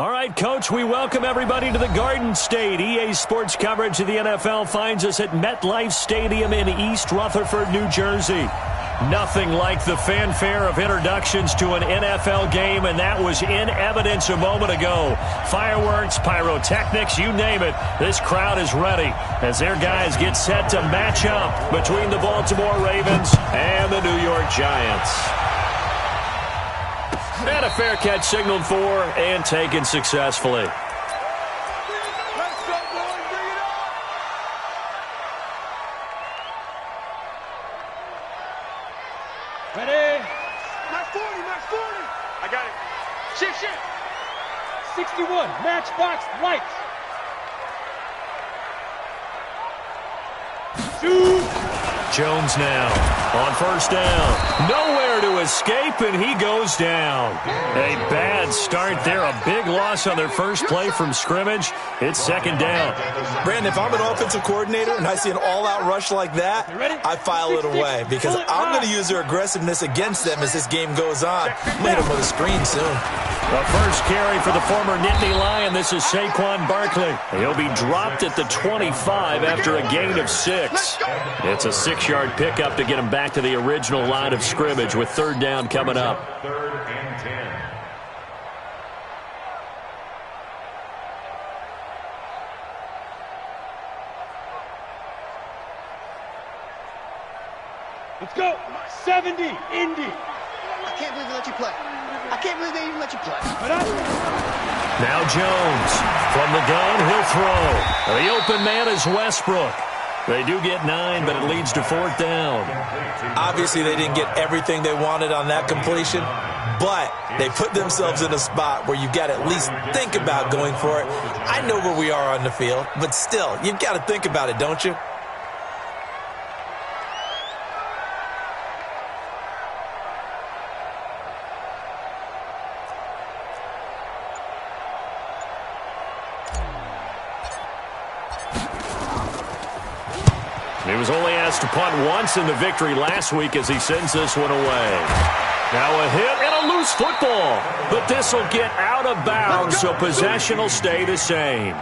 All right, Coach, we welcome everybody to the Garden State. EA Sports coverage of the NFL finds us at MetLife Stadium in East Rutherford, New Jersey. Nothing like the fanfare of introductions to an NFL game, and that was in evidence a moment ago. Fireworks, pyrotechnics, you name it. This crowd is ready as their guys get set to match up between the Baltimore Ravens and the New York Giants. And a fair catch signaled for and taken successfully. Let's go, boys. Bring it on. Ready? Mark 40, Mark 40. I got it. Shit. 61, matchbox, lights. Shoot. Jones now on first down. Nowhere to escape, and he goes down. A bad start there. A big loss on their first play from scrimmage. It's second down. Brandon, if I'm an offensive coordinator and I see an all-out rush like that, I file it away because I'm going to use their aggressiveness against them as this game goes on. I'm going to hit them with a screen soon. The first carry for the former Nittany Lion. This is Saquon Barkley. He'll be dropped at the 25 after a gain of 6. It's a 6-yard pickup to get him back to the original line of scrimmage with third down coming up. Third and 10. Let's go. 70, Indy. I can't believe they let you play. I can't believe they even let you play. Now Jones from the gun, he'll throw. The open man is Westbrook. They do get 9, but it leads to fourth down. Obviously, they didn't get everything they wanted on that completion, but they put themselves in a spot where you've got to at least think about going for it. I know where we are on the field, but still, you've got to think about it, don't you? He was only asked to punt once in the victory last week as he sends this one away. Now a hit and a loose football. But this will get out of bounds, so possession will stay the same.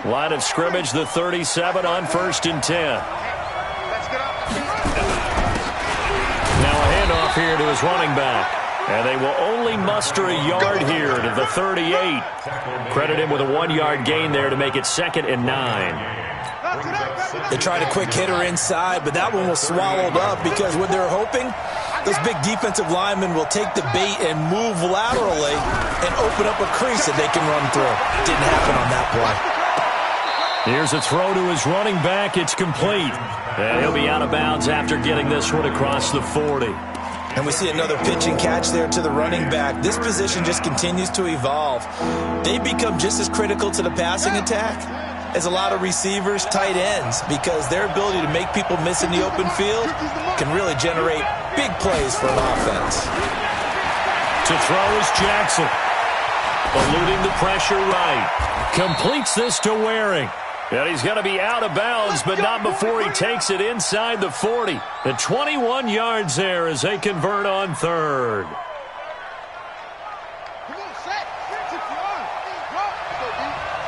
Line of scrimmage, the 37 on first and 10. Now a handoff here to his running back. And they will only muster a yard here to the 38. Credit him with a 1-yard gain there to make it second and 9. They tried a quick hitter inside, but that one was swallowed up because what they're hoping, those big defensive linemen will take the bait and move laterally and open up a crease that they can run through. Didn't happen on that play. Here's a throw to his running back. It's complete. And he'll be out of bounds after getting this one across the 40. And we see another pitch and catch there to the running back. This position just continues to evolve. They become just as critical to the passing attack as a lot of receivers, tight ends, because their ability to make people miss in the open field can really generate big plays for an offense. To throw is Jackson. Eluding the pressure right. Completes this to Waring. And he's going to be out of bounds, but not before he takes it inside the 40. The 21 yards there as they convert on third.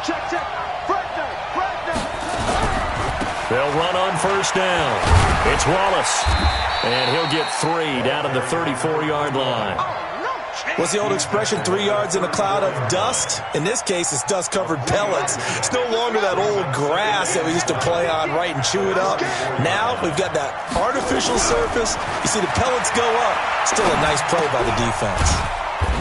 Check. Break down. They'll run on first down. It's Wallace. And he'll get 3 down at the 34-yard line. What's the old expression, 3 yards in a cloud of dust? In this case, it's dust-covered pellets. It's no longer that old grass that we used to play on, right, and chew it up. Now we've got that artificial surface. You see the pellets go up. Still a nice play by the defense.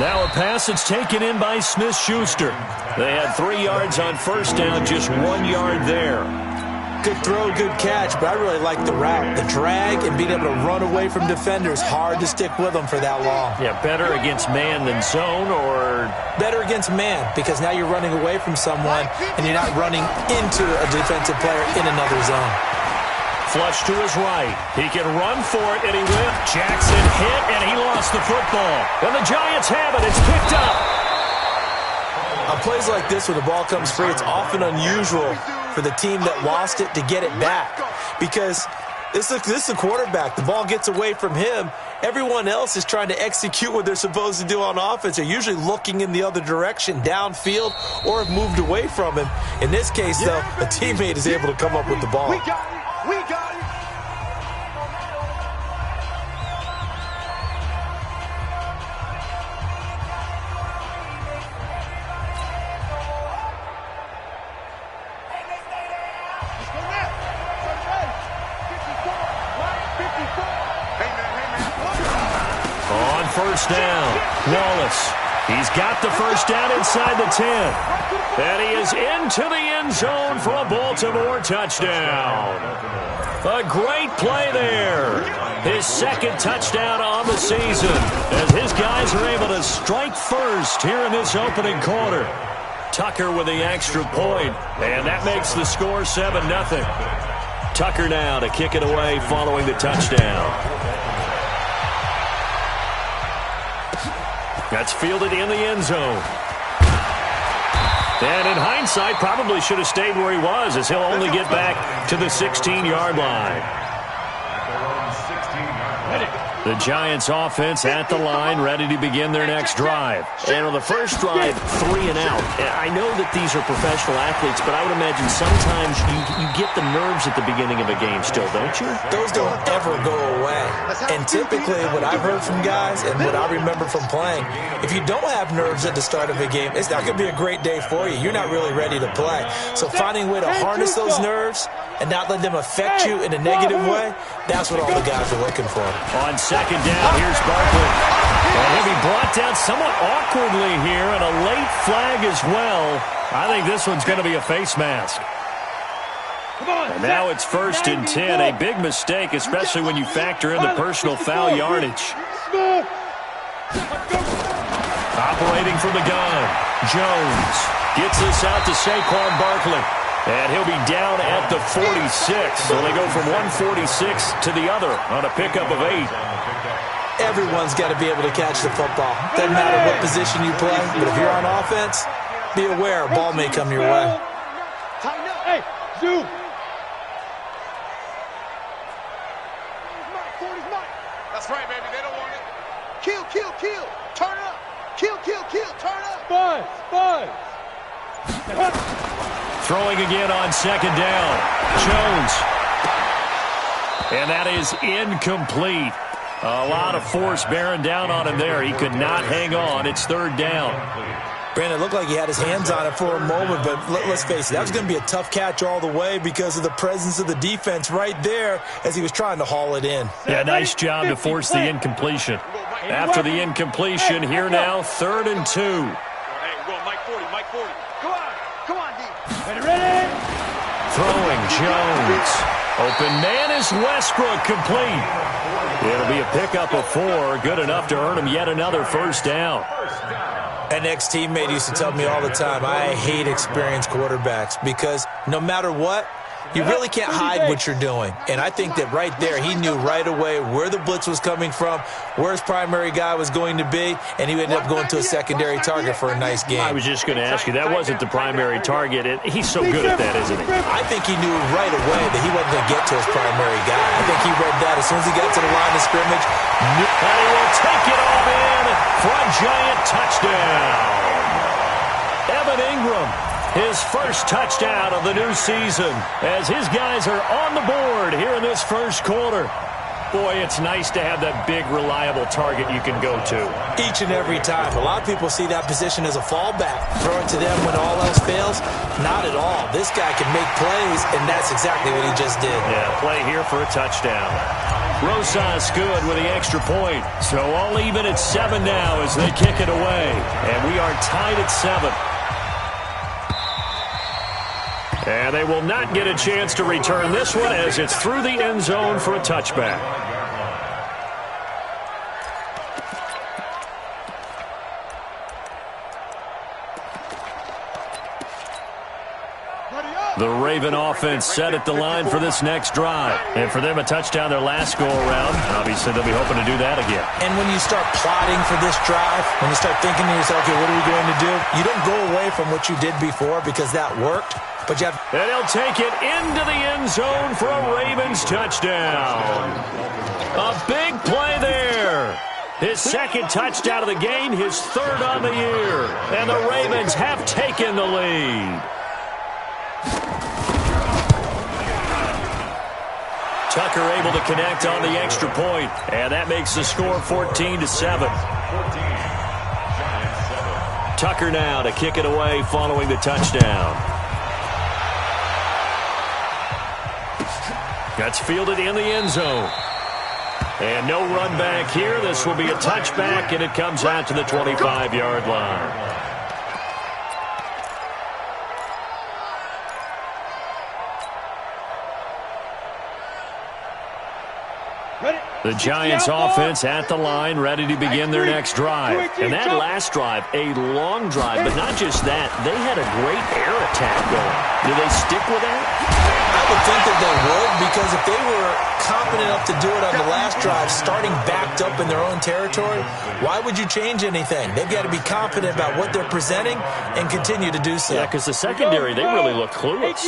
Now a pass that's taken in by Smith-Schuster. They had 3 yards on first down, just 1 yard there. Good throw, good catch, but I really like the route. The drag and being able to run away from defenders, hard to stick with them for that long. Yeah, better against man than zone, or? Better against man, because now you're running away from someone and you're not running into a defensive player in another zone. Flush to his right. He can run for it, and he will. Jackson hit, and he lost the football. And the Giants have it. It's picked up. On plays like this where the ball comes free, it's often unusual for the team that lost it to get it back, because this is the quarterback. The ball gets away from him. Everyone else is trying to execute what they're supposed to do on offense. They're usually looking in the other direction, downfield, or have moved away from him. In this case, though, a teammate is able to come up with the ball. We got it. We got it. First down. Wallace. He's got the first down inside the 10. And he is into the end zone for a Baltimore touchdown. A great play there. His second touchdown on the season, as his guys are able to strike first here in this opening quarter. Tucker with the extra point, and that makes the score 7-0. Tucker now to kick it away following the touchdown. That's fielded in the end zone. And in hindsight, probably should have stayed where he was, as he'll only get back to the 16-yard line. The Giants offense at the line, ready to begin their next drive. And on the first drive, 3 and out. I know that these are professional athletes, but I would imagine sometimes you get the nerves at the beginning of a game still, don't you? Those don't ever go away. And typically what I've heard from guys and what I remember from playing, if you don't have nerves at the start of a game, it's not going to be a great day for you. You're not really ready to play. So finding a way to harness those nerves and not let them affect you in a negative way, that's what all the guys are looking for. On second down, here's Barkley. And he'll be brought down somewhat awkwardly here, and a late flag as well. I think this one's going to be a face mask. And now it's 1st and 10. A big mistake, especially when you factor in the personal foul yardage. Operating from the gun, Jones gets this out to Saquon Barkley. And he'll be down at the 46. So they go from 146 to the other on a pickup of 8. Everyone's got to be able to catch the football. Doesn't matter what position you play, but if you're on offense, be aware a ball may come your way. Hey, Zoo. That's right, baby. They don't want it. Kill, kill, kill. Turn up. Kill, kill, kill. Turn up. Buzz. Throwing again on second down. Jones. And that is incomplete. A lot of force bearing down on him there. He could not hang on. It's 3rd down. Brandon, it looked like he had his hands on it for a moment, but let's face it, that was going to be a tough catch all the way because of the presence of the defense right there as he was trying to haul it in. Yeah, nice job to force the incompletion. After the incompletion, here now, 3rd and 2. Hey, we're going Mike 40. Come on, D. Ready? Throwing, Jones. Open man is Westbrook, complete. It'll be a pickup of 4, good enough to earn him yet another first down. An ex-teammate used to tell me all the time, I hate experienced quarterbacks because no matter what, you really can't hide what you're doing. And I think that right there, he knew right away where the blitz was coming from, where his primary guy was going to be, and he ended up going to a secondary target for a nice game. I was just going to ask you, that wasn't the primary target. He's so good at that, isn't he? I think he knew right away that he wasn't going to get to his primary guy. I think he read that as soon as he got to the line of scrimmage. And he will take it all in for a Giant touchdown. Evan Ingram His first touchdown of the new season as his guys are on the board here in this first quarter. Boy, it's nice to have that big, reliable target you can go to. Each and every time. A lot of people see that position as a fallback. Throw it to them when all else fails. Not at all. This guy can make plays, and that's exactly what he just did. Yeah, play here for a touchdown. Rosas good with the extra point. So all even at 7 now as they kick it away. And we are tied at 7. And they will not get a chance to return this one as it's through the end zone for a touchback. The Raven offense set at the line for this next drive. And for them, a touchdown their last go-around. Obviously, they'll be hoping to do that again. And when you start plotting for this drive, when you start thinking to yourself, okay, what are we going to do? You don't go away from what you did before because that worked. But you have... And he'll take it into the end zone for a Ravens touchdown. A big play there. His second touchdown of the game, his third on the year. And the Ravens have taken the lead. Tucker able to connect on the extra point, and that makes the score 14-7. Tucker now to kick it away following the touchdown. That's fielded in the end zone. And no run back here. This will be a touchback, and it comes out to the 25-yard line. The Giants offense at the line, ready to begin their next drive. And that last drive, a long drive, but not just that. They had a great air attack going. Do they stick with that? I would think that they would, because if they were competent enough to do it on the last drive, starting backed up in their own territory, why would you change anything? They've got to be confident about what they're presenting and continue to do so. Yeah, because the secondary, they really look clueless.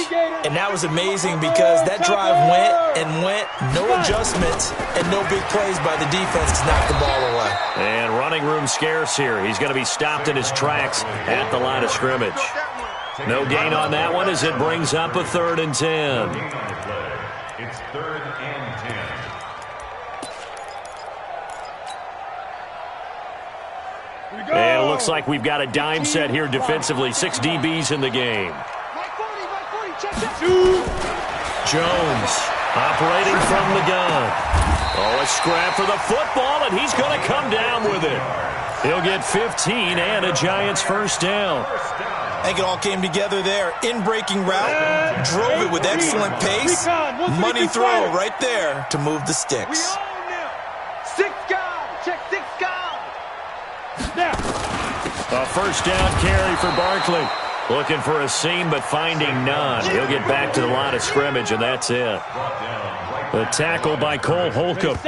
And that was amazing because that drive went, no adjustments, and no big plays by the defense to knock the ball away. And running room scarce here. He's going to be stopped in his tracks at the line of scrimmage. No gain on that one as it brings up a 3rd and 10. It's 3rd and 10. And it looks like we've got a dime set here defensively. 6 DBs in the game. Jones operating from the gun. Oh, a scrap for the football, and he's going to come down with it. He'll get 15 and a Giants first down. I think it all came together there. In-breaking route, drove it with excellent pace. Money throw right there to move the sticks. 6 guys. Check 6 guys. A first down carry for Barkley. Looking for a seam, but finding none. He'll get back to the line of scrimmage, and that's it. The tackle by Cole Holcomb.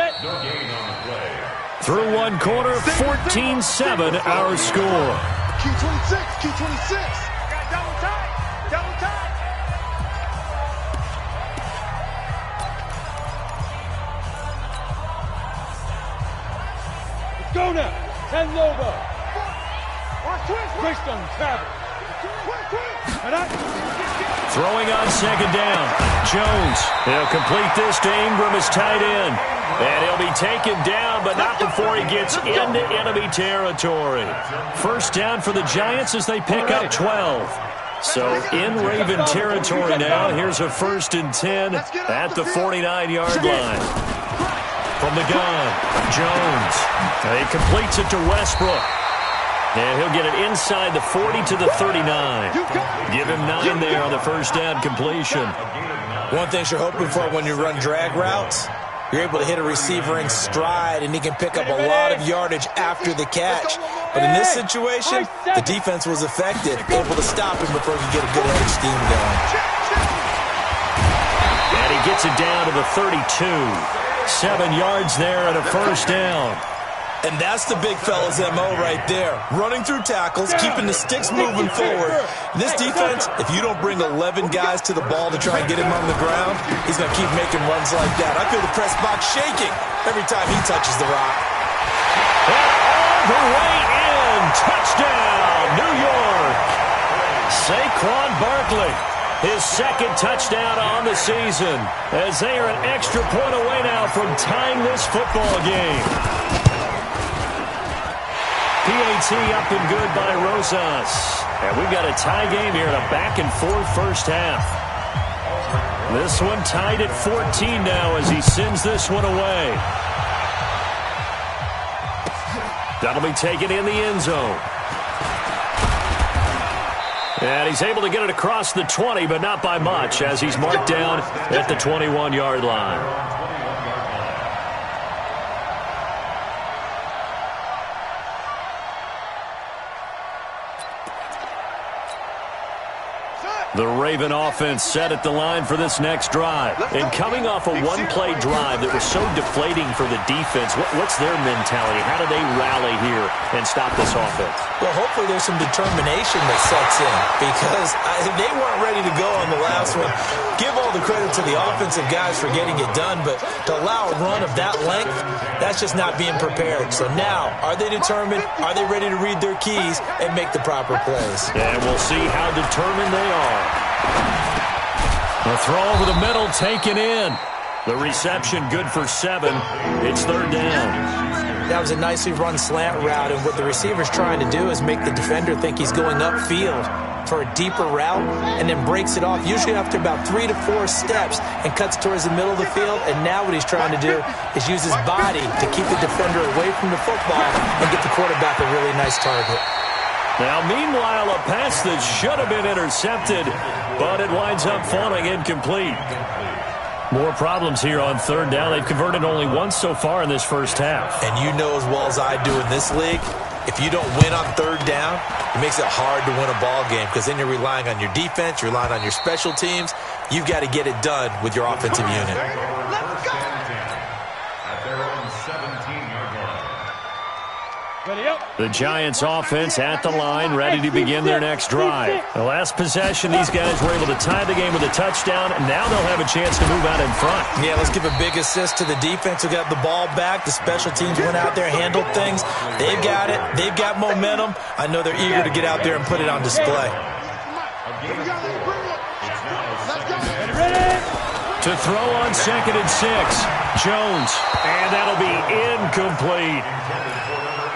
Through one quarter, 14-7 our score. Q26, Q26. Got double tight, double tight. Let's go now. 10 Lobo. Twist on travel. Throwing on second down. Jones. He'll complete this to Ingram as tight end. And he'll be taken down, but not before he gets into enemy territory. First down for the Giants as they pick up 12. So in Raven territory now. Here's a 1st and 10 at the 49-yard line. From the gun, Jones. He completes it to Westbrook. And he'll get it inside the 40 to the 39. Give him 9 there on the first down completion. One thing you're hoping for when you run drag routes, you're able to hit a receiver in stride, and he can pick up a lot of yardage after the catch. But in this situation, the defense was effective, able to stop him before he could get a good edge steam going. And he gets it down to the 32. 7 yards there and a first down. And that's the big fella's MO right there. Running through tackles, keeping the sticks moving forward. This defense, if you don't bring 11 guys to the ball to try and get him on the ground, he's going to keep making runs like that. I feel the press box shaking every time he touches the rock. And all the way in. Touchdown, New York. Saquon Barkley, his second touchdown on the season, as they are an extra point away now from tying this football game. PAT up and good by Rosas. And we've got a tie game here in a back-and-forth first half. This one tied at 14 now as he sends this one away. That'll be taken in the end zone. And he's able to get it across the 20, but not by much, as he's marked down at the 21-yard line. The Raven offense set at the line for this next drive. And coming off a one-play drive that was so deflating for the defense, what's their mentality? How do they rally here and stop this offense? Well, hopefully there's some determination that sets in, because they weren't ready to go on the last one. Give all the credit to the offensive guys for getting it done, but to allow a run of that length, that's just not being prepared. So now, are they determined? Are they ready to read their keys and make the proper plays? And we'll see how determined they are. The throw over the middle taken in. The reception good for 7. It's third down. That was a nicely run slant route, and what the receiver's trying to do is make the defender think he's going upfield for a deeper route and then breaks it off, usually after about 3 to 4 steps, and cuts towards the middle of the field. And now what he's trying to do is use his body to keep the defender away from the football and get the quarterback a really nice target. Now, meanwhile, a pass that should have been intercepted, but it winds up falling incomplete. More problems here on third down. They've converted only once so far in this first half. And you know as well as I do in this league, if you don't win on third down, it makes it hard to win a ball game, because then you're relying on your defense, you're relying on your special teams. You've got to get it done with your offensive unit. At their own 17-yard line. The Giants offense at the line, ready to begin their next drive. The last possession, these guys were able to tie the game with a touchdown, and now they'll have a chance to move out in front. Yeah, let's give a big assist to the defense who got the ball back. The special teams went out there, handled things. They've got it. They've got momentum. I know they're eager to get out there and put it on display. To throw on 2nd and 6, Jones, and that'll be incomplete.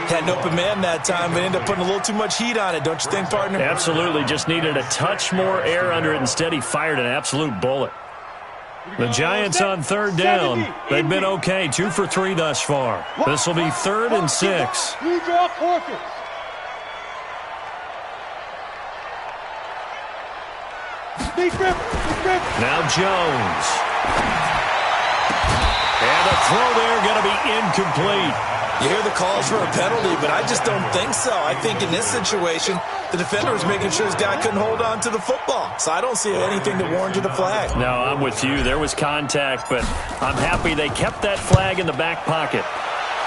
Had an open man that time, but ended up putting a little too much heat on it, don't you think, partner? Absolutely. Just needed a touch more air under it. Instead, he fired an absolute bullet. The Giants on third down. They've been okay. 2 for 3 thus far. This will be 3rd and 6. Now Jones. And a throw there going to be incomplete. You hear the calls for a penalty, but I just don't think so. I think in this situation, the defender was making sure his guy couldn't hold on to the football. So I don't see anything that warranted a flag. No, I'm with you. There was contact, but I'm happy they kept that flag in the back pocket.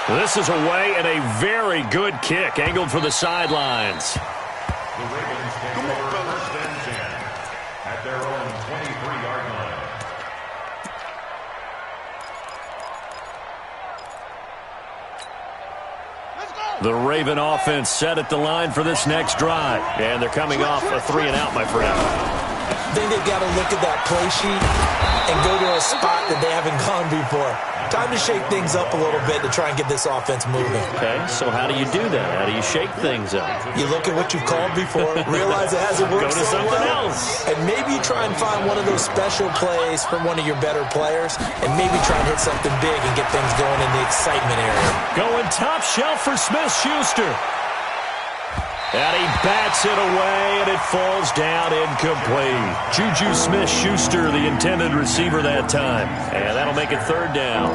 This is away and a very good kick, angled for the sidelines. The Ravens take over 1st and 10 at their own 23-yard line. The Raven offense set at the line for this next drive. And thee coming off a 3-and-out, my friend. I think they've got to look at that play sheet and go to a spot that they haven't gone before. Time to shake things up a little bit to try and get this offense moving. Okay, so how do you do that? How do you shake things up? You look at what you've called before, realize it hasn't worked Go to so something well, else. and maybe you try and find one of those special plays from one of your better players, and maybe try and hit something big and get things going in the excitement area. Going top shelf for Smith-Schuster. And he bats it away, and it falls down incomplete. Juju Smith-Schuster, the intended receiver that time. And that'll make it 3rd down.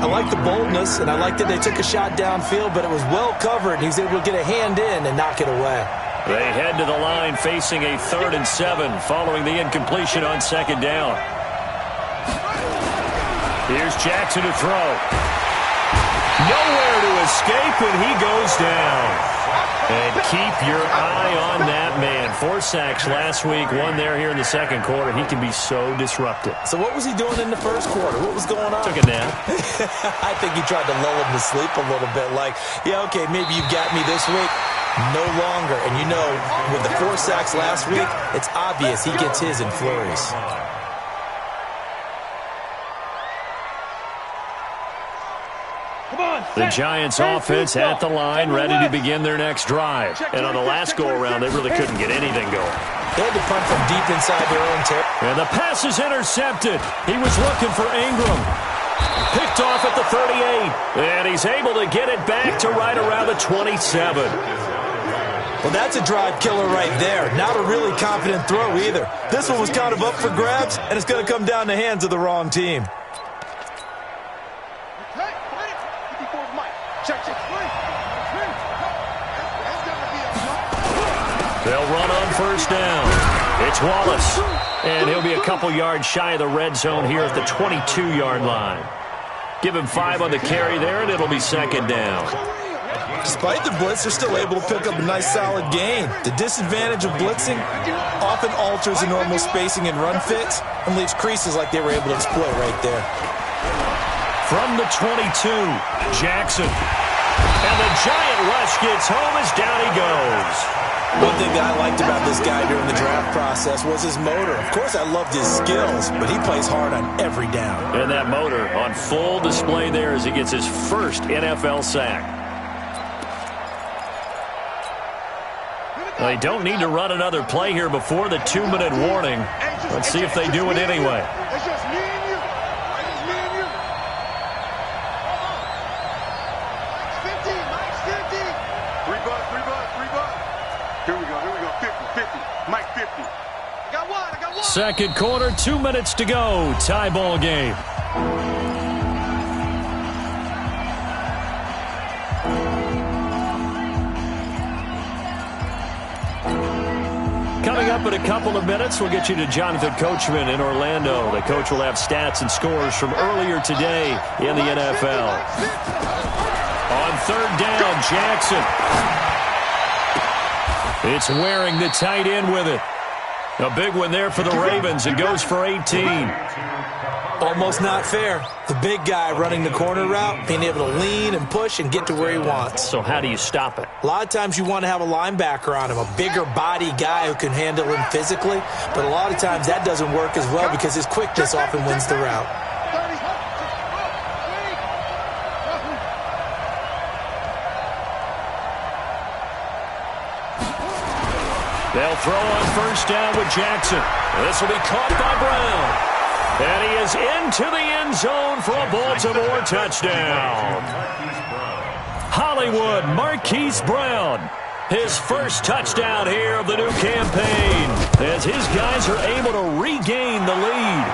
I like the boldness, and I like that they took a shot downfield, but it was well covered, and he was able to get a hand in and knock it away. They head to the line facing a 3rd and 7 following the incompletion on 2nd down. Here's Jackson to throw. Nowhere to escape, and he goes down. And keep your eye on that man. 4 sacks last week, 1 there here in the second quarter. He can be so disruptive. So what was he doing in the first quarter? What was going on? Took a nap. I think he tried to lull him to sleep a little bit. Like, yeah, okay, maybe you've got me this week. No longer. And you know, with the 4 sacks last week, it's obvious he gets his in flurries. The Giants offense at the line, ready to begin their next drive. And on the last go-around, they really couldn't get anything going. They had to punt from deep inside their own territory. And the pass is intercepted. He was looking for Ingram. Picked off at the 38. And he's able to get it back to right around the 27. Well, that's a drive killer right there. Not a really confident throw either. This one was kind of up for grabs, and it's going to come down the hands of the wrong team. They'll run on first down. It's Wallace. And he'll be a couple yards shy of the red zone here at the 22-yard line. Give him 5 on the carry there, and it'll be second down. Despite the blitz, they're still able to pick up a nice solid gain. The disadvantage of blitzing often alters the normal spacing and run fits and leaves creases like they were able to exploit right there. From the 22, Jackson. And the giant rush gets home as down he goes. One thing that I liked about this guy during the draft process was his motor. Of course, I loved his skills, but he plays hard on every down. And that motor on full display there as he gets his first NFL sack. They don't need to run another play here before the 2-minute warning. Let's see if they do it anyway. It's just me and you. It's just me and you. 50, Mike's 50. 3 bucks. Here we go. 50. Mike 50. I got one. Second quarter, 2 minutes to go. Tie ball game. Coming up in a couple of minutes, we'll get you to Jonathan Coachman in Orlando. The coach will have stats and scores from earlier today in the NFL. On third down, Jackson. It's Waring, the tight end, with it. A big one there for the Ravens. It goes for 18. Almost not fair. The big guy running the corner route, being able to lean and push and get to where he wants. So how do you stop it? A lot of times you want to have a linebacker on him, a bigger body guy who can handle him physically. But a lot of times that doesn't work as well because his quickness often wins the route. They'll throw on first down with Jackson. This will be caught by Brown. And he is into the end zone for a Baltimore touchdown. Hollywood Marquise Brown. His first touchdown here of the new campaign. As his guys are able to regain the lead.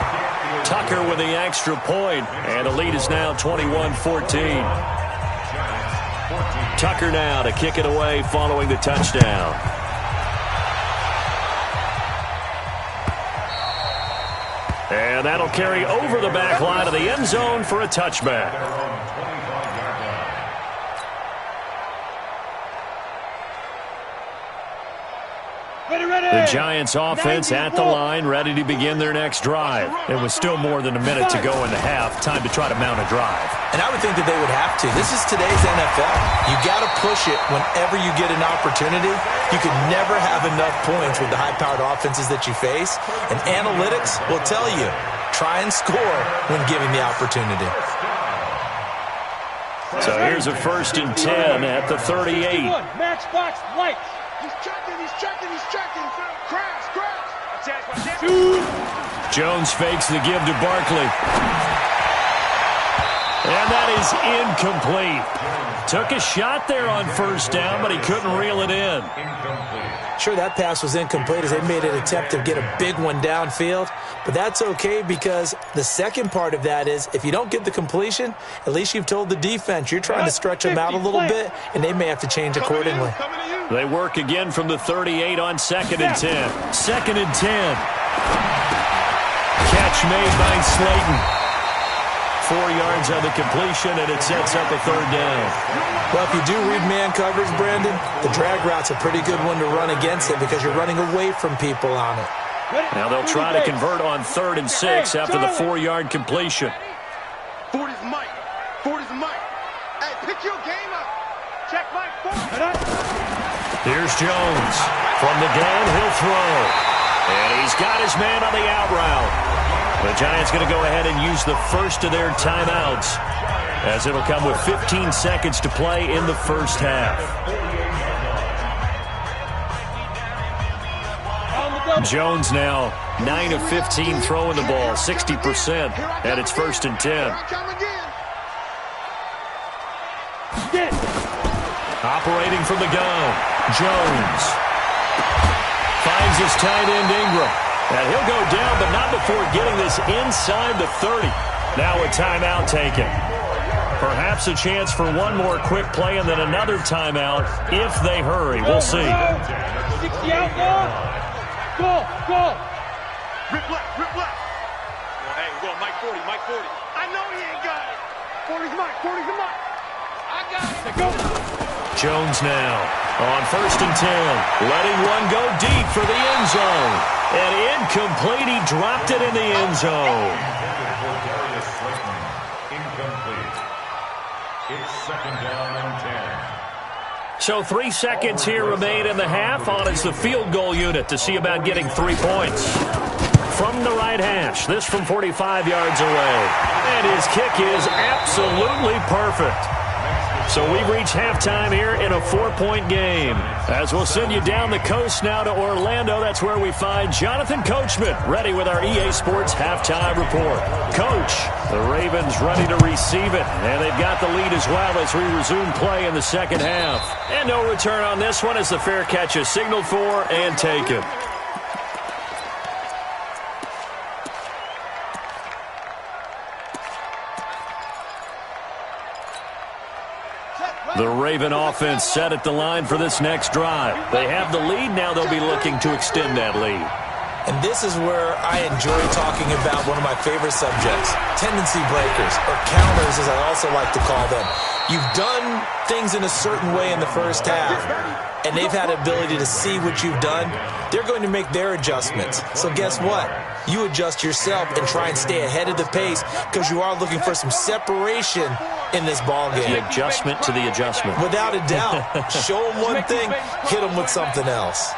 Tucker with the extra point. And the lead is now 21-14. Tucker now to kick it away following the touchdown. And that'll carry over the back line of the end zone for a touchback. The Giants offense at the line, ready to begin their next drive. It was still more than a minute to go in the half. Time to try to mount a drive. And I would think that they would have to. This is today's NFL. You got to push it whenever you get an opportunity. You can never have enough points with the high-powered offenses that you face. And analytics will tell you, try and score when given the opportunity. So here's a 1st and 10 at the 38. Matchbox lights. He's checking. Crash. Jones fakes the give to Barkley. And that is incomplete. Took a shot there on first down, but he couldn't reel it in. Sure, that pass was incomplete as they made an attempt to get a big one downfield. But that's okay because the second part of that is if you don't get the completion, at least you've told the defense you're trying to stretch them out a little bit, and they may have to change accordingly. They work again from the 38 on 2nd and 10. 2nd and 10. Catch made by Slayton. 4 yards on the completion, and it sets up a 3rd down. Well, if you do read man coverage, Brandon, the drag route's a pretty good one to run against it because you're running away from people on it. Now they'll try to convert on 3rd and 6 after the 4-yard completion. 40's Mike. Hey, pick your game up. Check Mike. Here's Jones. From the gun, he'll throw. And he's got his man on the out route. The Giants going to go ahead and use the first of their timeouts, as it'll come with 15 seconds to play in the first half. Jones now 9 of 15 throwing the ball, 60%, and it's 1st and 10. Operating from the gun, Jones finds his tight end Ingram, and he'll go down, but not before getting this inside the 30. Now a timeout taken. Perhaps a chance for one more quick play and then another timeout if they hurry. We'll see. 60 out, go. Rip left. Well, hey, we're going Mike 40. I know he ain't got it. 40's Mike. I got it. Go. Jones now on 1st and 10. Letting one go deep for the end zone. And incomplete. He dropped it in the end zone. Incomplete. It's 2nd down and 10. So 3 seconds here remain in the half. On is the field goal unit to see about getting 3 points. From the right hash, this from 45 yards away. And his kick is absolutely perfect. So we've reached halftime here in a 4-point game. As we'll send you down the coast now to Orlando, that's where we find Jonathan Coachman ready with our EA Sports halftime report. Coach, the Ravens ready to receive it, and they've got the lead as well as we resume play in the second half. And no return on this one as the fair catch is signaled for and taken. The Raven offense set at the line for this next drive. They have the lead. Now they'll be looking to extend that lead. And this is where I enjoy talking about one of my favorite subjects, tendency breakers, or counters as I also like to call them. You've done things in a certain way in the first half, and they've had the ability to see what you've done. They're going to make their adjustments. So guess what? You adjust yourself and try and stay ahead of the pace because you are looking for some separation in this ball game. The adjustment to the adjustment. Without a doubt. Show them one thing, hit them with something else.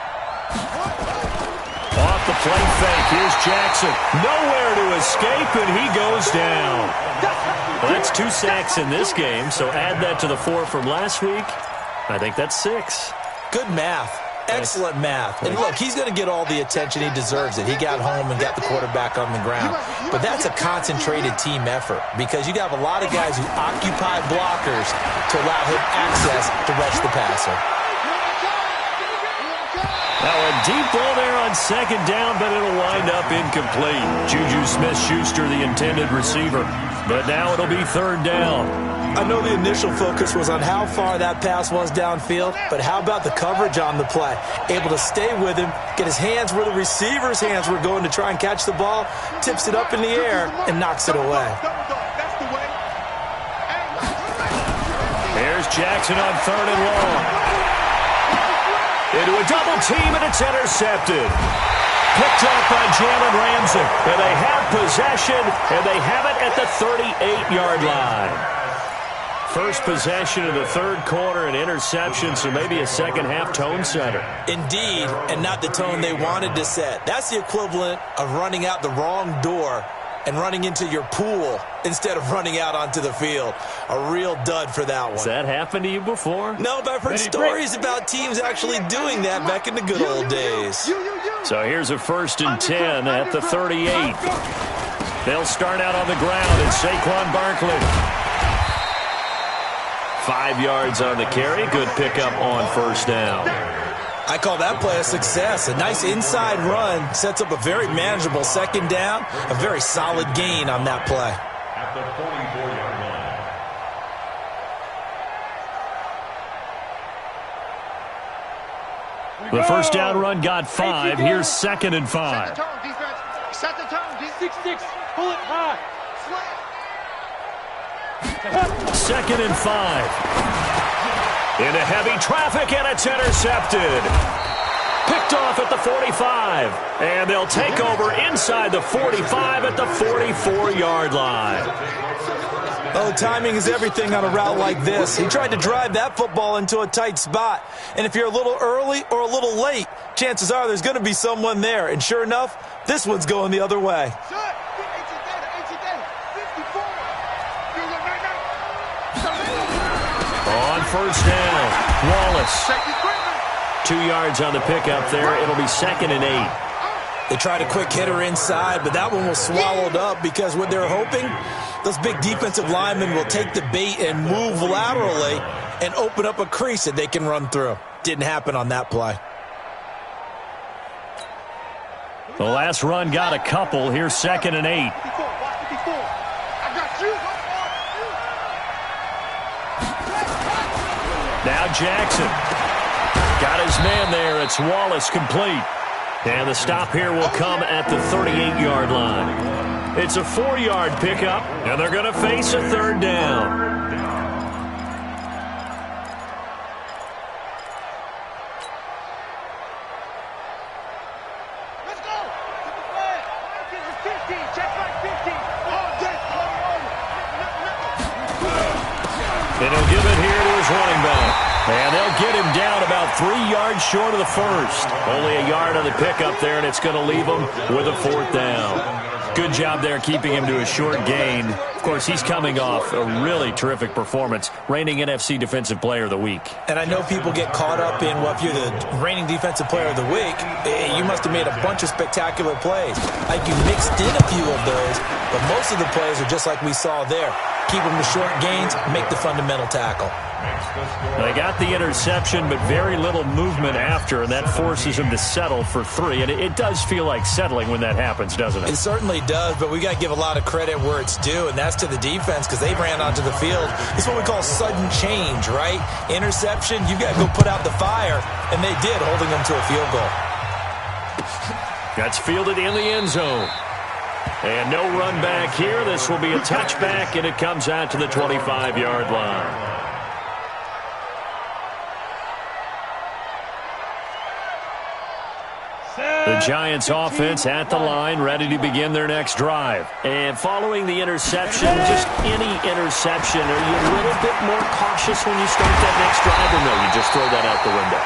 Off the play fake, here's Jackson. Nowhere to escape, and he goes down. Well, that's 2 sacks in this game, so add that to the 4 from last week. I think that's 6. Good math. Excellent math. And look, he's going to get all the attention. He deserves it. He got home and got the quarterback on the ground. But that's a concentrated team effort because you have a lot of guys who occupy blockers to allow him access to rush the passer. Now a deep ball there on 2nd down, but it'll wind up incomplete. Juju Smith-Schuster, the intended receiver. But now it'll be 3rd down. I know the initial focus was on how far that pass was downfield, but how about the coverage on the play? Able to stay with him, get his hands where the receiver's hands were going to try and catch the ball, tips it up in the air, and knocks it away. Here's Jackson on 3rd and long. Into a double team, and it's intercepted. Picked up by Jalen Ramsey. And they have possession, and they have it at the 38-yard line. First possession of the 3rd quarter, an interception, so maybe a second-half tone setter. Indeed, and not the tone they wanted to set. That's the equivalent of running out the wrong door and running into your pool instead of running out onto the field. A real dud for that one. Has that happened to you before? No, but I've heard stories about teams actually doing that back in the good old days. So here's a 1st and 10 at the 38. They'll start out on the ground, and Saquon Barkley. 5 yards on the carry. Good pickup on 1st down. I call that play a success. A nice inside run sets up a very manageable 2nd down. A very solid gain on that play. At the 44-yard line. The 1st down run got 5. Here's 2nd and 5. Set the tone, defense. 6-6. Pull it high. 2nd and 5. Into heavy traffic, and it's intercepted. Picked off at the 45. And they'll take over inside the 45 at the 44-yard line. Oh, timing is everything on a route like this. He tried to drive that football into a tight spot. And if you're a little early or a little late, chances are there's going to be someone there. And sure enough, this one's going the other way. On first down, Wallace. 2 yards on the pickup there. It'll be 2nd and 8. They tried a quick hitter inside, but that one was swallowed up because what they're hoping, those big defensive linemen will take the bait and move laterally and open up a crease that they can run through. Didn't happen on that play. The last run got a couple. Here's 2nd and 8. Now Jackson. Got his man there. It's Wallace complete. And the stop here will come at the 38-yard line. It's a 4-yard pickup, and they're going to face a 3rd down. Let's go. Check 15. Check 15. And he'll give it here to his running back. And they'll get him down about 3 yards short of the first. Only a yard on the pickup there, and it's going to leave him with a 4th down. Good job there keeping him to a short gain. Of course, he's coming off a really terrific performance, reigning NFC Defensive Player of the Week. And I know people get caught up in, well, if you're the reigning Defensive Player of the Week, you must have made a bunch of spectacular plays. Like you mixed in a few of those, but most of the plays are just like we saw there. Keep them to short gains, make the fundamental tackle. They got the interception, but very little movement after, and that forces him to settle for 3. And it does feel like settling when that happens, doesn't it? It certainly does, but we got to give a lot of credit where it's due, and that's to the defense because they ran onto the field. It's what we call sudden change, right? Interception, you got to go put out the fire, and they did, holding them to a field goal. That's fielded in the end zone. And no run back here. This will be a touchback, and it comes out to the 25-yard line. The Giants offense at the line, ready to begin their next drive. And following the interception, just any interception, are you a little bit more cautious when you start that next drive, or no, you just throw that out the window?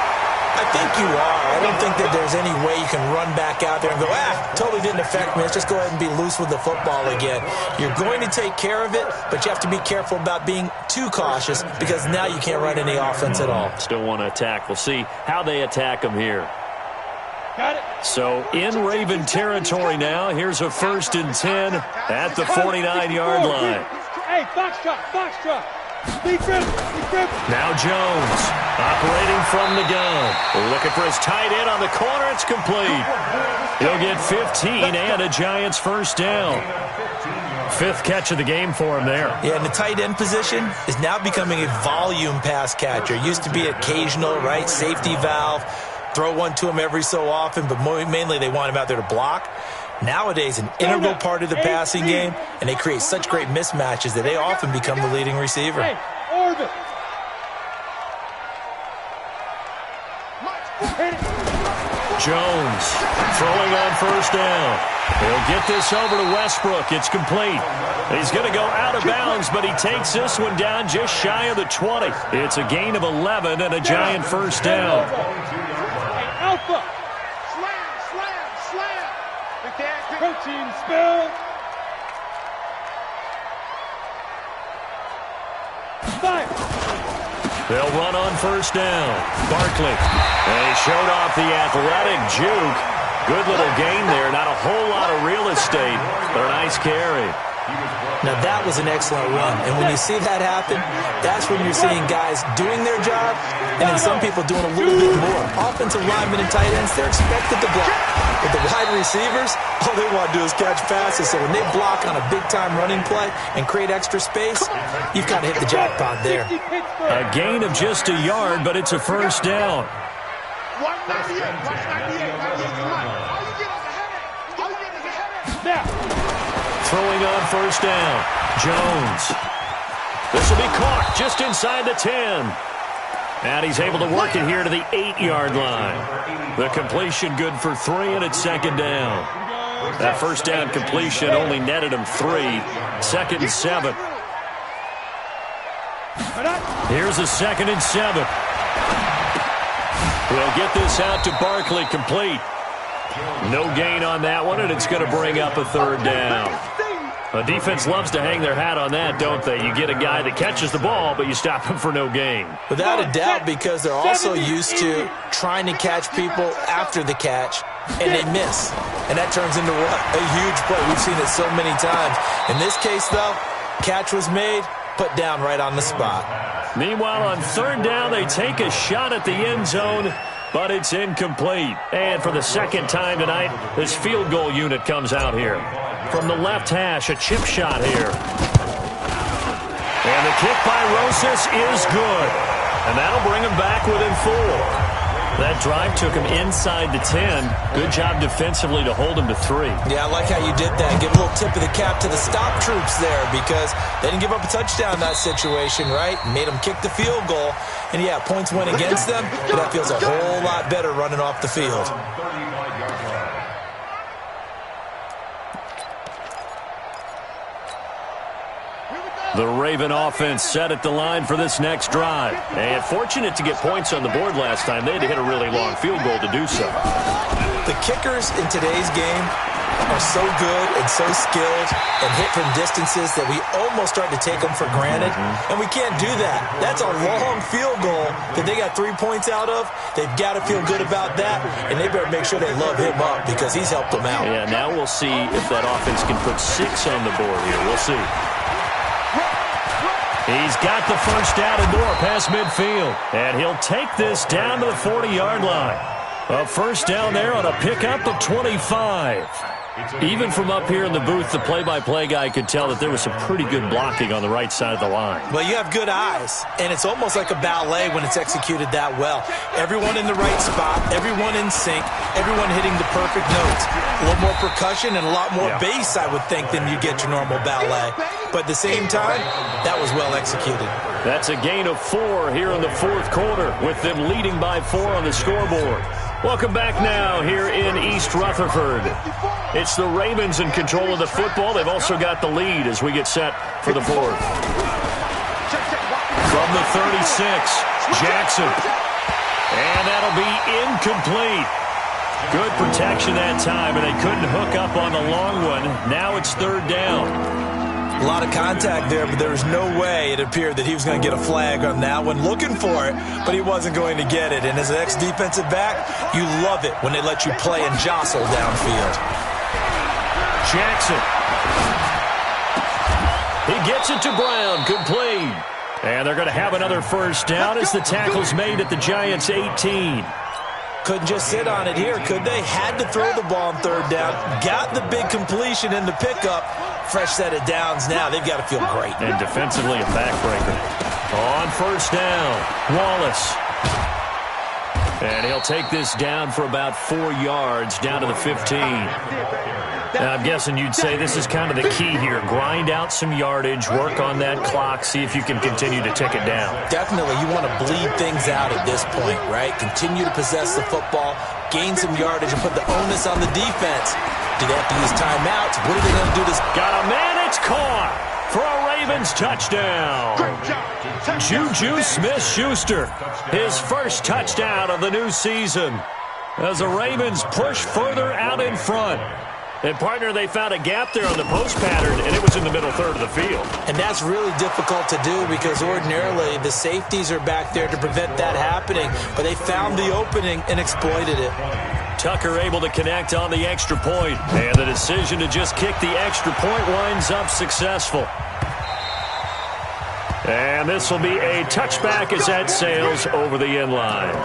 I think you are. I don't think that there's any way you can run back out there and go, totally didn't affect me. Let's just go ahead and be loose with the football again. You're going to take care of it, but you have to be careful about being too cautious because now you can't run any offense at all. Still want to attack. We'll see how they attack them here. Got it. So in Raven territory now, here's a 1st and 10 at the 49-yard line. Hey, Foxtrot. Now Jones operating from the gun. Looking for his tight end on the corner. It's complete. He'll get 15 and a Giants 1st down. 5th catch of the game for him there. Yeah, and the tight end position is now becoming a volume pass catcher. Used to be occasional, right? Safety valve. Throw one to him every so often, but mainly they want him out there to block. Nowadays, an integral part of the passing game, and they create such great mismatches that they often become the leading receiver. Hey, Orbit. Jones throwing on 1st down. He'll get this over to Westbrook. It's complete. He's going to go out of bounds, but he takes this one down just shy of the 20. It's a gain of 11 and a Giant 1st down. Alpha. Slam. Protein spill. 5. They'll run on 1st down. Barkley. And he showed off the athletic juke. Good little gain there. Not a whole lot of real estate, but a nice carry. Now, that was an excellent run. And when you see that happen, that's when you're seeing guys doing their job and then some people doing a little bit more. Offensive linemen and tight ends, they're expected to block. But the wide receivers, all they want to do is catch passes. So when they block on a big-time running play and create extra space, you've kind of hit the jackpot there. A gain of just a yard, but it's a 1st down. 198. Now. Throwing on 1st down. Jones. This will be caught just inside the 10. And he's able to work it here to the 8-yard line. The completion good for 3, and it's second down. That first down completion only netted him 3. 2nd and 7. Here's a 2nd and 7. We'll get this out to Barkley, complete. No gain on that one, and it's going to bring up a 3rd down. A defense loves to hang their hat on that, don't they? You get a guy that catches the ball, but you stop him for no gain. Without a doubt, because they're also used to trying to catch people after the catch, and they miss. And that turns into what? A huge play. We've seen it so many times. In this case, though, catch was made, put down right on the spot. Meanwhile, on 3rd down, they take a shot at the end zone, but it's incomplete. And for the 2nd time tonight, this field goal unit comes out here. From the left hash, a chip shot here. And the kick by Rosas is good. And that'll bring him back within 4. That drive took him inside the 10. Good job defensively to hold him to 3. Yeah, I like how you did that. Give a little tip of the cap to the stop troops there because they didn't give up a touchdown in that situation, right? Made them kick the field goal. And, yeah, points went against them, but that feels a whole lot better running off the field. The Raven offense set at the line for this next drive. And fortunate to get points on the board last time. They had to hit a really long field goal to do so. The kickers in today's game are so good and so skilled and hit from distances that we almost start to take them for granted. And we can't do that. That's a long field goal that they got 3 points out of. They've got to feel good about that, and they better make sure they love him up because he's helped them out. Yeah, now we'll see if that offense can put 6 on the board here. We'll see. He's got the first down and more past midfield. And he'll take this down to the 40-yard line. A first down there on a pickup of 25. Even from up here in the booth, the play-by-play guy could tell that there was some pretty good blocking on the right side of the line. Well, you have good eyes, and it's almost like a ballet when it's executed that well. Everyone in the right spot, everyone in sync, everyone hitting the perfect notes. A little more percussion and a lot more bass, I would think, than you get your normal ballet. But at the same time, that was well executed. That's a gain of 4 here in the 4th quarter, with them leading by 4 on the scoreboard. Welcome back now here in East Rutherford. It's the Ravens in control of the football. They've also got the lead as we get set for the 4th. From the 36, Jackson. And that'll be incomplete. Good protection that time, and they couldn't hook up on the long one. Now it's 3rd down. A lot of contact there, but there was no way it appeared that he was going to get a flag on that one. Looking for it, but he wasn't going to get it. And as an ex-defensive back, you love it when they let you play and jostle downfield. Jackson. He gets it to Brown, complete. And they're going to have another first down as the tackle's made at the Giants' 18. Couldn't just sit on it here, could they? Had to throw the ball on 3rd down. Got the big completion in the pickup. Fresh set of downs now. They've got to feel great. And defensively a backbreaker. On first down, Wallace. And he'll take this down for about 4 yards down to the 15. Now, I'm guessing you'd say this is kind of the key here. Grind out some yardage, work on that clock, see if you can continue to tick it down. Definitely. You want to bleed things out at this point, right? Continue to possess the football, gain some yardage, and put the onus on the defense. Do they have to use timeouts? What are they going to do? Got a man, it's caught for a Ravens touchdown. Juju Smith-Schuster, his first touchdown of the new season. As the Ravens push further out in front. And, partner, they found a gap there on the post pattern, and it was in the middle 3rd of the field. And that's really difficult to do because ordinarily the safeties are back there to prevent that happening. But they found the opening and exploited it. Tucker able to connect on the extra point. And the decision to just kick the extra point winds up successful. And this will be a touchback as that sails over the end line.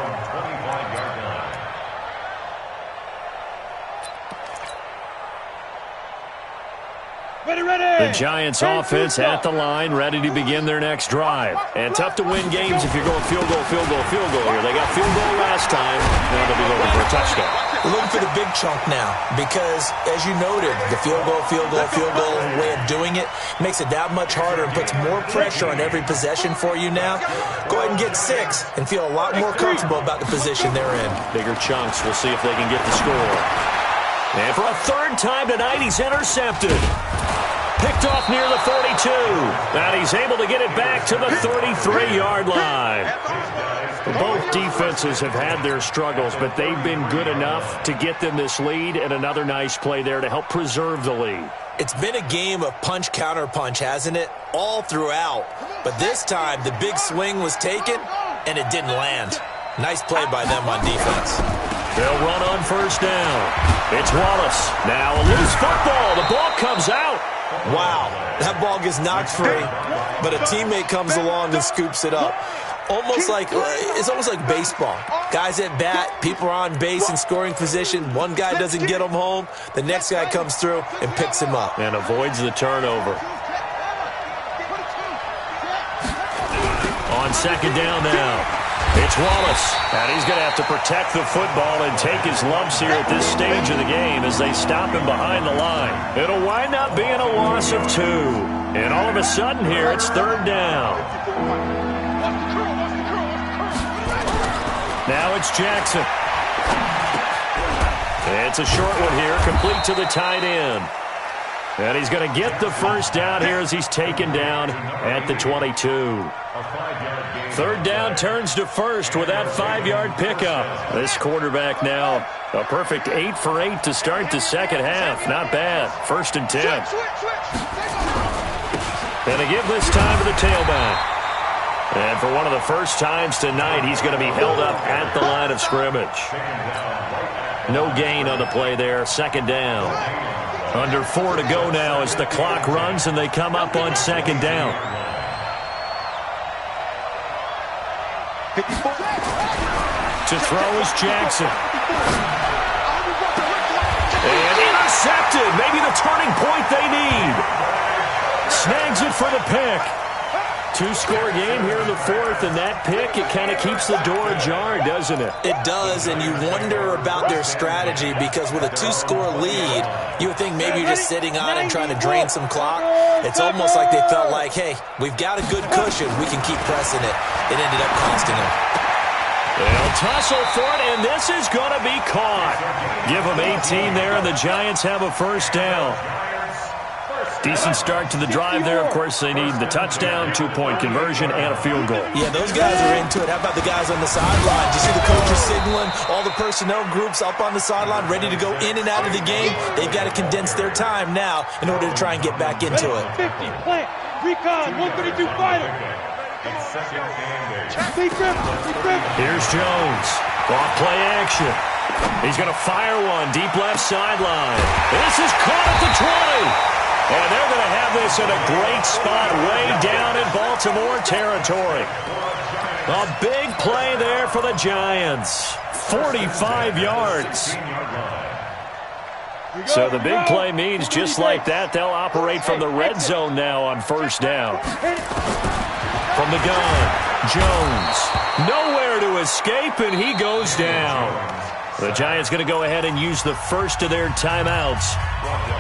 The Giants offense at the line, ready to begin their next drive. And tough to win games if you're going field goal here. They got field goal last time. Now they'll be looking for a touchdown. We're looking for the big chunk now because, as you noted, the field goal way of doing it makes it that much harder and puts more pressure on every possession for you now. Go ahead and get 6 and feel a lot more comfortable about the position they're in. Bigger chunks. We'll see if they can get the score. And for a third time tonight, he's intercepted. Picked off near the 42. And he's able to get it back to the 33-yard line. Both defenses have had their struggles, but they've been good enough to get them this lead, and another nice play there to help preserve the lead. It's been a game of punch-counter-punch, hasn't it? All throughout. But this time, the big swing was taken, and it didn't land. Nice play by them on defense. They'll run on first down. It's Wallace. Now a loose football. The ball comes out. Wow, that ball gets knocked free, but a teammate comes along and scoops it up. It's almost like baseball. Guys at bat, people are on base in scoring position. One guy doesn't get him home. The next guy comes through and picks him up. And avoids the turnover. On second down now. It's Wallace, and he's going to have to protect the football and take his lumps here at this stage of the game as they stop him behind the line. It'll wind up being a loss of 2. And all of a sudden here, it's third down. Now it's Jackson. It's a short one here, complete to the tight end. And he's going to get the first down here as he's taken down at the 22. Third down turns to first with that 5-yard pickup. This quarterback now a perfect 8 for 8 to start the second half. Not bad. First and 10. And to give this time to the tailback. And for one of the first times tonight, he's going to be held up at the line of scrimmage. No gain on the play there. Second down. Under 4 to go now as the clock runs and they come up on second down. To throw is Jackson. And intercepted. Maybe the turning point they need. Snags it for the pick. 2-score game here in the fourth, and that pick, it kind of keeps the door ajar, doesn't it? It does, and you wonder about their strategy because with a 2-score lead, you would think maybe you're just sitting on and trying to drain some clock. It's almost like they felt like, hey, we've got a good cushion. We can keep pressing it. It ended up costing them. They'll tussle for it, and this is going to be caught. Give them 18 there, and the Giants have a first down. Decent start to the drive there. Of course, they need the touchdown, 2-point conversion, and a field goal. Yeah, those guys are into it. How about the guys on the sideline? Do you see the coaches signaling? All the personnel groups up on the sideline ready to go in and out of the game. They've got to condense their time now in order to try and get back into it. 50, plant, recon, 132 fighter. Here's Jones. Off play action. He's going to fire one deep left sideline. This is caught at the 20. And they're going to have this in a great spot way down in Baltimore territory. A big play there for the Giants. 45 yards. So the big play means just like that, they'll operate from the red zone now on first down. From the gun, Jones. Nowhere to escape, and he goes down. The Giants going to go ahead and use the first of their timeouts.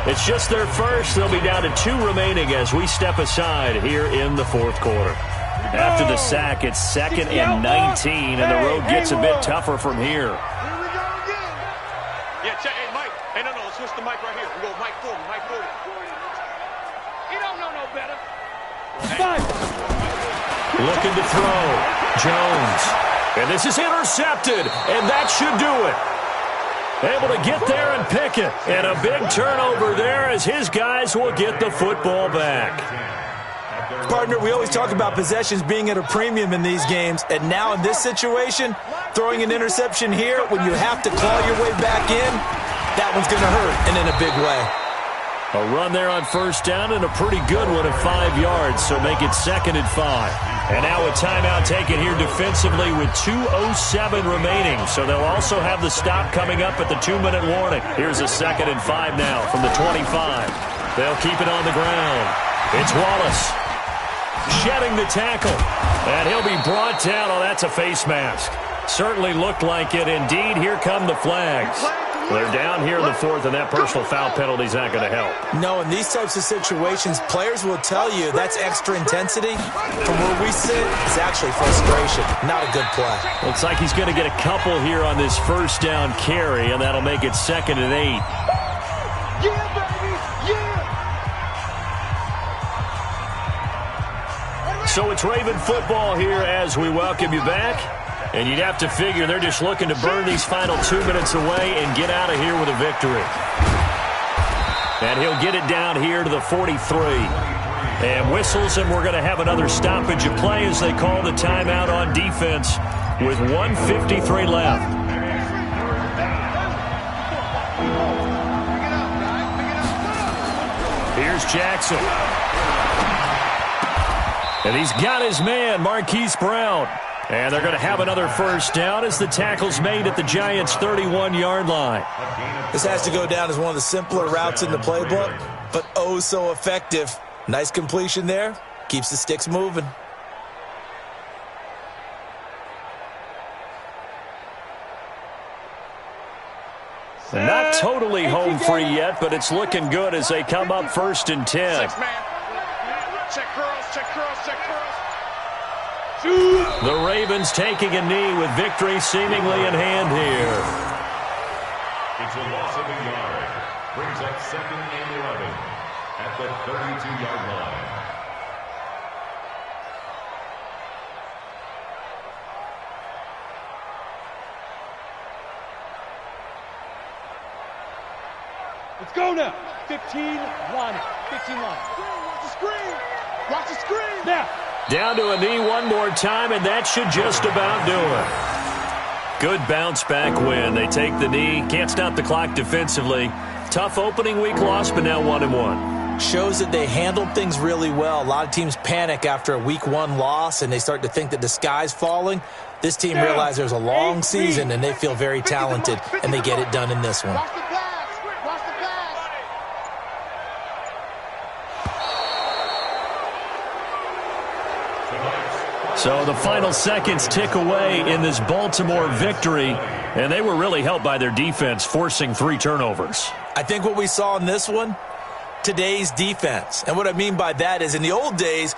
It's just their first. They'll be down to 2 remaining as we step aside here in the fourth quarter. After the sack, it's 2nd and 19, and the road gets a bit tougher from here. Yeah, check. Hey, Mike. Hey, no, switch the mic right here. We go Mike forward, Mike forward. He don't know no better. Looking to throw. Jones. And this is intercepted, and that should do it. Able to get there and pick it. And a big turnover there as his guys will get the football back. Partner, we always talk about possessions being at a premium in these games, and now in this situation, throwing an interception here when you have to claw your way back in, that one's going to hurt, and in a big way. A run there on first down and a pretty good one at 5 yards, so make it 2nd and 5. And now a timeout taken here defensively with 2:07 remaining, so they'll also have the stop coming up at the 2-minute warning. Here's a 2nd and 5 now from the 25. They'll keep it on the ground. It's Wallace. Shedding the tackle. And he'll be brought down. Oh, that's a face mask. Certainly looked like it. Indeed, here come the flags. They're down here in the fourth, and that personal foul penalty is not going to help. No, in these types of situations, players will tell you that's extra intensity. From where we sit, it's actually frustration. Not a good play. Looks like he's going to get a couple here on this first down carry, and that'll make it 2nd and 8. Yeah, baby! Yeah! So it's Raven football here as we welcome you back. And you'd have to figure they're just looking to burn these final 2 minutes away and get out of here with a victory. And he'll get it down here to the 43. And whistles, and we're going to have another stoppage of play as they call the timeout on defense with 1:53 left. Here's Jackson. And he's got his man, Marquise Brown. And they're going to have another first down as the tackle's made at the Giants' 31-yard line. This has to go down as one of the simpler routes in the playbook, but oh so effective. Nice completion there. Keeps the sticks moving. Not totally home free yet, but it's looking good as they come up 1st and 10. Check curls, check curls, check curls. The Ravens taking a knee with victory seemingly in hand here. It's a loss of a yard. Brings up 2nd and 11 at the 32-yard line. Let's go now. 15 line. 15 line. Watch the screen. Watch the screen. Now. Down to a knee one more time, and that should just about do it. Good bounce back win. They take the knee. Can't stop the clock defensively. Tough opening week loss, but now 1-1. Shows that they handled things really well. A lot of teams panic after a week 1 loss, and they start to think that the sky's falling. This team realized there's a long season, and they feel very talented, and they get it done in this one. So the final seconds tick away in this Baltimore victory, and they were really helped by their defense, forcing 3 turnovers. I think what we saw in this one, today's defense. And what I mean by that is in the old days,